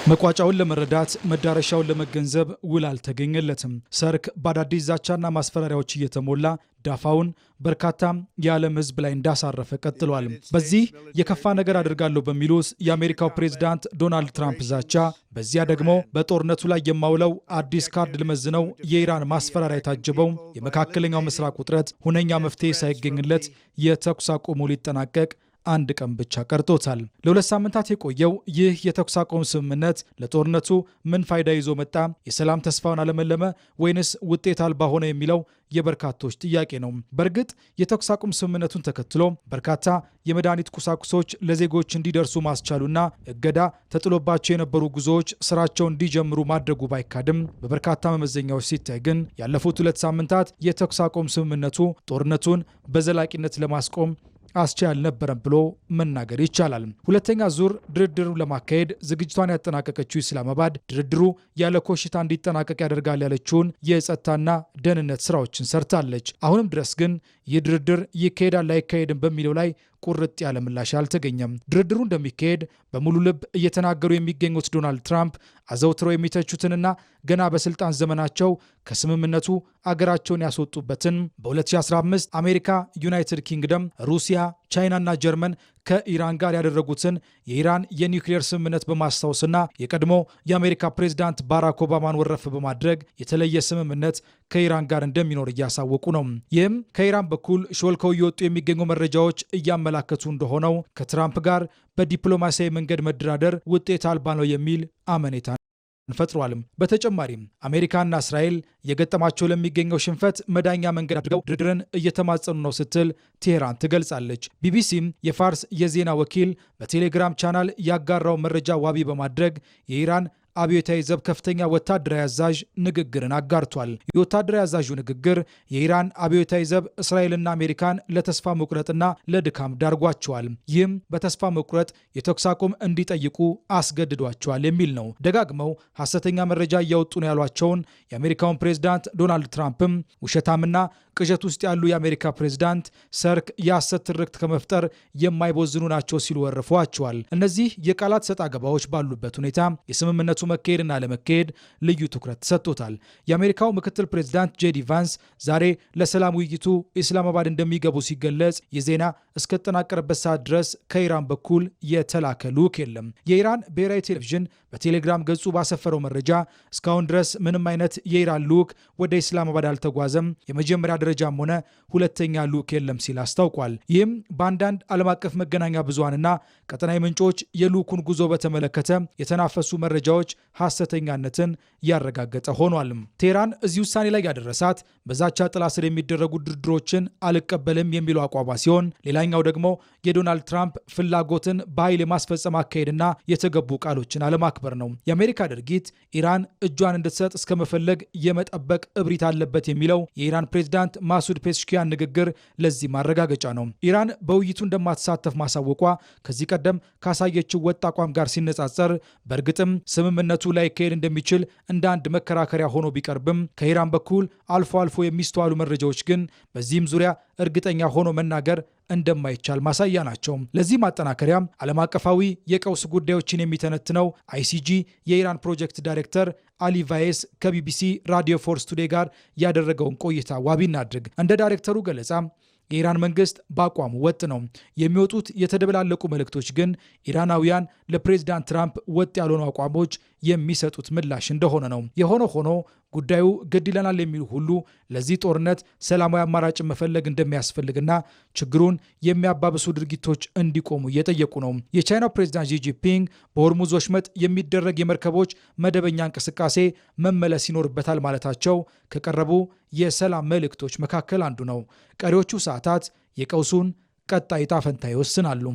መቋጫውን ለመረዳት መዳረሻውን ለመገንዘብ ውል አልተገኘለትም። ሰርክ በአዳዲስ ዛቻና ማስፈራሪያዎች እየተሞላ ዳፋውን በርካታ የዓለም ሕዝብ ላይ እንዳሳረፈ ቀጥሏል። በዚህ የከፋ ነገር አድርጋለሁ በሚሉት የአሜሪካው ፕሬዝዳንት ዶናልድ ትራምፕ ዛቻ፣ በዚያ ደግሞ በጦርነቱ ላይ የማውለው አዲስ ካርድ ልመዝነው የኢራን ማስፈራሪያ የታጀበው የመካከለኛው ምስራቅ ውጥረት ሁነኛ መፍትሄ ሳይገኝለት የተኩስ አቁሙ ሊጠናቀቅ አንድ ቀን ብቻ ቀርቶታል። ለ2 ሳምንታት የቆየው ይህ የተኩስ አቁም ስምምነት ለጦርነቱ ምን ፋይዳ ይዞ መጣ? የሰላም ተስፋውን አለመለመ ወይንስ ውጤት አልባ ሆነ የሚለው የበርካቶች ጥያቄ ነው። በእርግጥ የተኩስ አቁም ስምምነቱን ተከትሎ በርካታ የመድኃኒት ቁሳቁሶች ለዜጎች እንዲደርሱ ማስቻሉና እገዳ ተጥሎባቸው የነበሩ ጉዞዎች ስራቸውን እንዲጀምሩ ማድረጉ ባይካድም በበርካታ መመዘኛዎች ሲታይ ግን ያለፉት 2 ሳምንታት የተኩስ አቁም ስምምነቱ ጦርነቱን በዘላቂነት ለማስቆም አስቻይ አልነበረም ብሎ መናገር ይቻላል። ሁለተኛ ዙር ድርድሩን ለማካሄድ ዝግጅቷን ያጠናቀቀችው ኢስላማባድ ድርድሩ ያለ ኮሽታ እንዲጠናቀቅ ያደርጋል ያለችውን የጸጥታና ደህንነት ስራዎችን ሰርታለች። አሁንም ድረስ ግን ይህ ድርድር ይካሄዳል አይካሄድም በሚለው ላይ ቁርጥ ያለ ምላሽ አልተገኘም። ድርድሩ እንደሚካሄድ በሙሉ ልብ እየተናገሩ የሚገኙት ዶናልድ ትራምፕ አዘውትረው የሚተቹትንና ገና በስልጣን ዘመናቸው ከስምምነቱ አገራቸውን ያስወጡበትን በ2015 አሜሪካ፣ ዩናይትድ ኪንግደም፣ ሩሲያ፣ ቻይናና ጀርመን ከኢራን ጋር ያደረጉትን የኢራን የኒውክሌር ስምምነት በማስታወስና የቀድሞ የአሜሪካ ፕሬዝዳንት ባራክ ኦባማን ወረፍ በማድረግ የተለየ ስምምነት ከኢራን ጋር እንደሚኖር እያሳወቁ ነው። ይህም ከኢራን በኩል ሾልከው እየወጡ የሚገኙ መረጃዎች እያመላከቱ እንደሆነው ከትራምፕ ጋር በዲፕሎማሲያዊ መንገድ መደራደር ውጤት አልባ ነው የሚል አመኔታ ፈጥሯልም። በተጨማሪም አሜሪካና እስራኤል የገጠማቸው ለሚገኘው ሽንፈት መዳኛ መንገድ አድርገው ድርድርን እየተማጸኑ ነው ስትል ቴሄራን ትገልጻለች። ቢቢሲም የፋርስ የዜና ወኪል በቴሌግራም ቻናል ያጋራው መረጃ ዋቢ በማድረግ የኢራን አብዮታዊ ዘብ ከፍተኛ ወታደራዊ አዛዥ ንግግርን አጋርቷል። የወታደራዊ አዛዡ ንግግር የኢራን አብዮታዊ ዘብ እስራኤልና አሜሪካን ለተስፋ መቁረጥና ለድካም ዳርጓቸዋል። ይህም በተስፋ መቁረጥ የተኩስ አቁም እንዲጠይቁ አስገድዷቸዋል የሚል ነው። ደጋግመው ሐሰተኛ መረጃ እያወጡ ነው ያሏቸውን የአሜሪካውን ፕሬዝዳንት ዶናልድ ትራምፕም ውሸታምና ቅዠት ውስጥ ያሉ የአሜሪካ ፕሬዝዳንት ሰርክ የሐሰት ትርክት ከመፍጠር የማይቦዝኑ ናቸው ሲሉ ወርፈዋቸዋል። እነዚህ የቃላት ሰጣ ገባዎች ባሉበት ሁኔታ የስምምነቱ መካሄድና ለመካሄድ ልዩ ትኩረት ተሰጥቶታል። የአሜሪካው ምክትል ፕሬዝዳንት ጄዲ ቫንስ ዛሬ ለሰላም ውይይቱ ኢስላማባድ እንደሚገቡ ሲገለጽ የዜና እስከተጠናቀረበት ሰዓት ድረስ ከኢራን በኩል የተላከ ልዑክ የለም። የኢራን ብሔራዊ ቴሌቪዥን በቴሌግራም ገጹ ባሰፈረው መረጃ እስካሁን ድረስ ምንም አይነት የኢራን ልዑክ ወደ ኢስላማባድ አልተጓዘም፣ የመጀመሪያ ደረጃም ሆነ ሁለተኛ ልዑክ የለም ሲል አስታውቋል። ይህም በአንዳንድ ዓለም አቀፍ መገናኛ ብዙሃንና ቀጠናዊ ምንጮች የልዑኩን ጉዞ በተመለከተ የተናፈሱ መረጃዎች ሐሰተኛነትን ያረጋገጠ ሆኗል። ቴህራን እዚህ ውሳኔ ላይ ያደረሳት በዛቻ ጥላ ስር የሚደረጉ ድርድሮችን አልቀበልም የሚለው አቋሟ ሲሆን፣ ሌላኛው ደግሞ የዶናልድ ትራምፕ ፍላጎትን በኃይል የማስፈጸም አካሄድና የተገቡ ቃሎችን አለማክበር ነው። የአሜሪካ ድርጊት ኢራን እጇን እንድትሰጥ እስከ መፈለግ የመጠበቅ እብሪት አለበት የሚለው የኢራን ፕሬዝዳንት ማሱድ ፔስኪያን ንግግር ለዚህ ማረጋገጫ ነው። ኢራን በውይይቱ እንደማትሳተፍ ማሳወቋ ከዚህ ቀደም ካሳየችው ወጥ አቋም ጋር ሲነጻጸር በእርግጥም ስምምነቱ ላይ ካሄድ እንደሚችል እንደ አንድ መከራከሪያ ሆኖ ቢቀርብም ከኢራን በኩል አልፎ አልፎ የሚስተዋሉ መረጃዎች ግን በዚህም ዙሪያ እርግጠኛ ሆኖ መናገር እንደማይቻል ማሳያ ናቸው። ለዚህ ማጠናከሪያም ዓለም አቀፋዊ የቀውስ ጉዳዮችን የሚተነትነው አይሲጂ የኢራን ፕሮጀክት ዳይሬክተር አሊ ቫይስ ከቢቢሲ ራዲዮ ፎርስ ቱዴይ ጋር ያደረገውን ቆይታ ዋቢ እናድርግ። እንደ ዳይሬክተሩ ገለጻ የኢራን መንግስት በአቋሙ ወጥ ነው። የሚወጡት የተደበላለቁ መልእክቶች ግን ኢራናውያን ለፕሬዝዳንት ትራምፕ ወጥ ያልሆኑ አቋሞች የሚሰጡት ምላሽ እንደሆነ ነው። የሆነ ሆኖ ጉዳዩ ግድ ይለናል የሚሉ ሁሉ ለዚህ ጦርነት ሰላማዊ አማራጭ መፈለግ እንደሚያስፈልግና ችግሩን የሚያባብሱ ድርጊቶች እንዲቆሙ እየጠየቁ ነው። የቻይናው ፕሬዝዳንት ዢ ጂንፒንግ በሆርሙዝ ወሽመጥ የሚደረግ የመርከቦች መደበኛ እንቅስቃሴ መመለስ ይኖርበታል ማለታቸው ከቀረቡ የሰላም መልእክቶች መካከል አንዱ ነው። ቀሪዎቹ ሰዓታት የቀውሱን ቀጣይ ዕጣ ፈንታ ይወስናሉ።